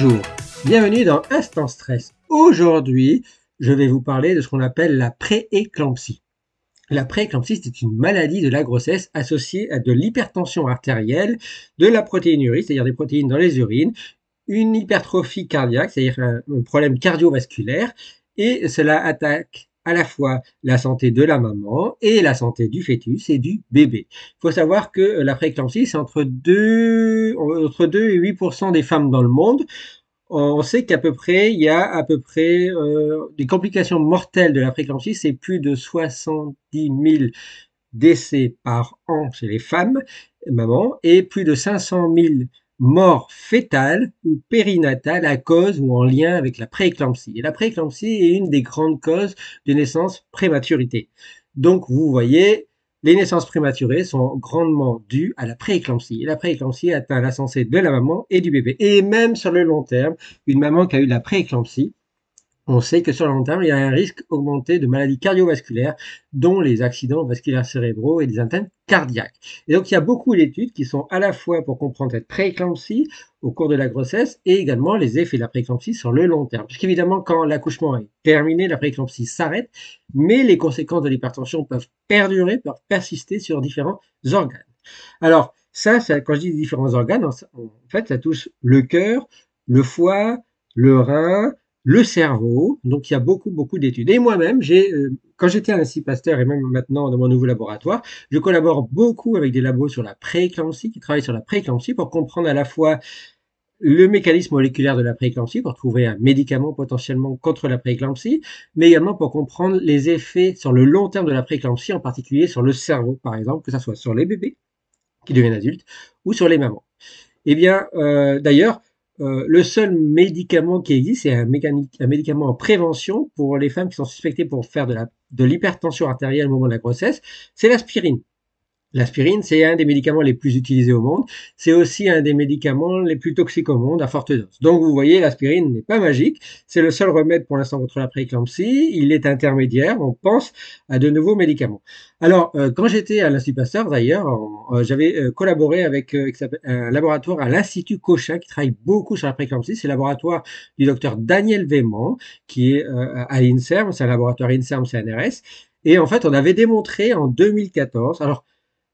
Bonjour, bienvenue dans Instant Stress. Aujourd'hui, je vais vous parler de ce qu'on appelle la prééclampsie. La prééclampsie, c'est une maladie de la grossesse associée à de l'hypertension artérielle, de la protéinurie, c'est-à-dire des protéines dans les urines, une hypertrophie cardiaque, c'est-à-dire un problème cardiovasculaire, et cela attaque à la fois la santé de la maman et la santé du fœtus et du bébé. Il faut savoir que la prééclampsie, c'est entre 2 et 8% des femmes dans le monde. On sait qu'à peu près, il y a à peu près des complications mortelles de la prééclampsie, c'est plus de 70 000 décès par an chez les femmes, mamans, et plus de 500 000 morts fœtales ou périnatales à cause ou en lien avec la prééclampsie. Et la prééclampsie est une des grandes causes de naissance prématurité. Donc, vous voyez, les naissances prématurées sont grandement dues à la prééclampsie. Et la prééclampsie atteint la santé de la maman et du bébé. Et même sur le long terme, une maman qui a eu la prééclampsie, on sait que sur le long terme, il y a un risque augmenté de maladies cardiovasculaires, dont les accidents vasculaires cérébraux et des atteintes cardiaques. Et donc, il y a beaucoup d'études qui sont à la fois pour comprendre cette prééclampsie au cours de la grossesse et également les effets de la prééclampsie sur le long terme. Puisqu'évidemment, quand l'accouchement est terminé, la prééclampsie s'arrête, mais les conséquences de l'hypertension peuvent perdurer, peuvent persister sur différents organes. Alors, ça quand je dis différents organes, en fait, ça touche le cœur, le foie, le rein, le cerveau. Donc, il y a beaucoup d'études. Et moi-même, quand j'étais à l'Institut Pasteur et même maintenant dans mon nouveau laboratoire, je collabore beaucoup avec des labos sur la prééclampsie, qui travaillent sur la prééclampsie pour comprendre à la fois le mécanisme moléculaire de la prééclampsie, pour trouver un médicament potentiellement contre la prééclampsie, mais également pour comprendre les effets sur le long terme de la prééclampsie, en particulier sur le cerveau, par exemple, que ce soit sur les bébés qui deviennent adultes ou sur les mamans. Eh bien, d'ailleurs, le seul médicament qui existe, c'est un médicament en prévention pour les femmes qui sont suspectées pour faire de l'hypertension artérielle au moment de la grossesse, c'est l'aspirine. L'aspirine, c'est un des médicaments les plus utilisés au monde. C'est aussi un des médicaments les plus toxiques au monde à forte dose. Donc, vous voyez, l'aspirine n'est pas magique. C'est le seul remède pour l'instant contre la prééclampsie. Il est intermédiaire. On pense à de nouveaux médicaments. Alors, quand j'étais à l'Institut Pasteur, d'ailleurs, j'avais collaboré avec un laboratoire à l'Institut Cochin qui travaille beaucoup sur la prééclampsie. C'est le laboratoire du docteur Daniel Véman, qui est à l'INSERM. C'est un laboratoire INSERM-CNRS. Et en fait, on avait démontré en 2014. Alors,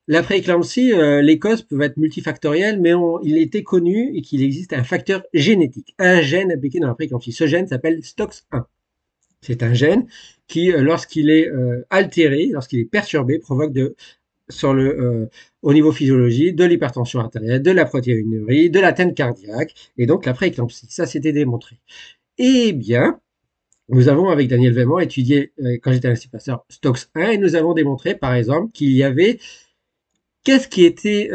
la prééclampsie, les causes peuvent être multifactorielles, mais il était connu et qu'il existe un facteur génétique, un gène impliqué dans la prééclampsie. Ce gène s'appelle STOX1. C'est un gène qui, lorsqu'il est altéré, lorsqu'il est perturbé, provoque au niveau physiologique de l'hypertension artérielle, de la protéinurie, de l'atteinte cardiaque et donc la prééclampsie. Ça, c'était démontré. Eh bien, nous avons, avec Daniel Véman, étudié, quand j'étais à l'Institut Pasteur, STOX1 et nous avons démontré, par exemple, qu'il y avait qu'est-ce qui était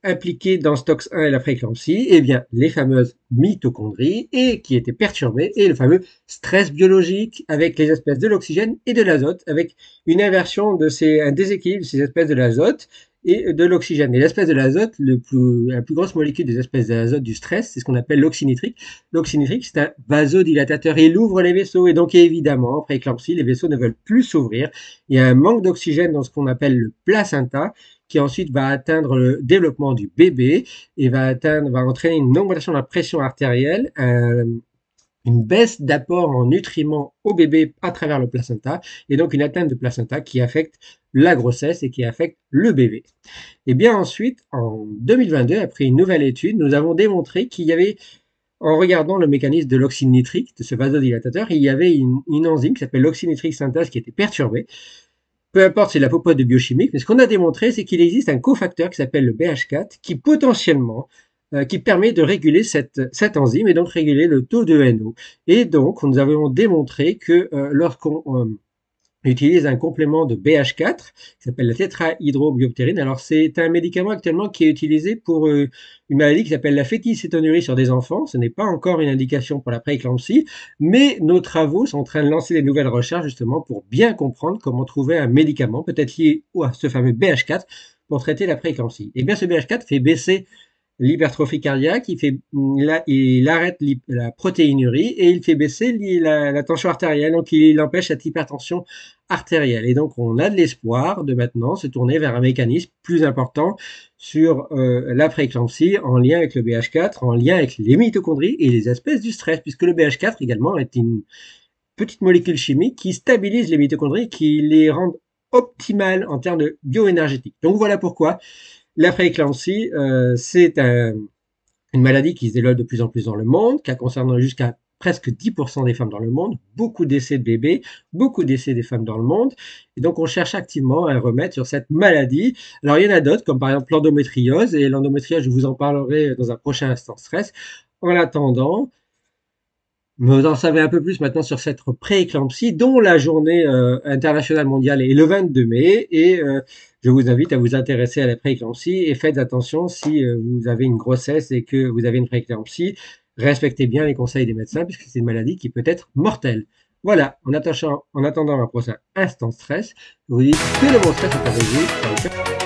impliqué dans STOX1 et la prééclampsie? Eh bien, les fameuses mitochondries et qui étaient perturbées et le fameux stress biologique avec les espèces de l'oxygène et de l'azote avec une inversion un déséquilibre de ces espèces de l'azote et de l'oxygène. Et l'espèce de l'azote, la plus grosse molécule des espèces d'azote du stress, c'est ce qu'on appelle l'oxynitrique. L'oxynitrique, c'est un vasodilatateur. Il ouvre les vaisseaux et donc évidemment, en prééclampsie, les vaisseaux ne veulent plus s'ouvrir. Il y a un manque d'oxygène dans ce qu'on appelle le placenta qui ensuite va atteindre le développement du bébé et va entraîner une augmentation de la pression artérielle, une baisse d'apport en nutriments au bébé à travers le placenta et donc une atteinte de placenta qui affecte la grossesse et qui affecte le bébé. Et bien ensuite, en 2022, après une nouvelle étude, nous avons démontré qu'il y avait, en regardant le mécanisme de l'oxynitrique, de ce vasodilatateur, il y avait une enzyme qui s'appelle l'oxynitrique synthase qui était perturbée. Peu importe, c'est de la popote de biochimique, mais ce qu'on a démontré, c'est qu'il existe un cofacteur qui s'appelle le BH4 qui potentiellement qui permet de réguler cette enzyme et donc réguler le taux de NO. Et donc, nous avons démontré que lorsqu'on utilise un complément de BH4 qui s'appelle la tétrahydrobioptérine. Alors, c'est un médicament actuellement qui est utilisé pour une maladie qui s'appelle la féticétonurie sur des enfants. Ce n'est pas encore une indication pour la prééclampsie, mais nos travaux sont en train de lancer des nouvelles recherches justement pour bien comprendre comment trouver un médicament, peut-être lié à ce fameux BH4, pour traiter la prééclampsie. Et bien, ce BH4 fait baisser l'hypertrophie cardiaque, il arrête la protéinurie et il fait baisser la tension artérielle, donc il empêche cette hypertension artérielle. Et donc on a de l'espoir de maintenant se tourner vers un mécanisme plus important sur la prééclampsie en lien avec le BH4, en lien avec les mitochondries et les espèces du stress, puisque le BH4 également est une petite molécule chimique qui stabilise les mitochondries, qui les rend optimales en termes de bioénergétique. Donc voilà pourquoi la prééclampsie, c'est une maladie qui se développe de plus en plus dans le monde, qui concerne jusqu'à presque 10% des femmes dans le monde, beaucoup d'essais de bébés, beaucoup d'essais des femmes dans le monde. Et donc, on cherche activement un remède sur cette maladie. Alors, il y en a d'autres, comme par exemple l'endométriose. Et l'endométriose, je vous en parlerai dans un prochain Instant Stress. En attendant, vous en savez un peu plus maintenant sur cette prééclampsie, dont la journée internationale mondiale est le 22 mai. Et je vous invite à vous intéresser à la prééclampsie et faites attention si vous avez une grossesse et que vous avez une prééclampsie. Respectez bien les conseils des médecins puisque c'est une maladie qui peut être mortelle. Voilà, en attendant un prochain Instant Stress, je vous dis que le bon stress est avec vous.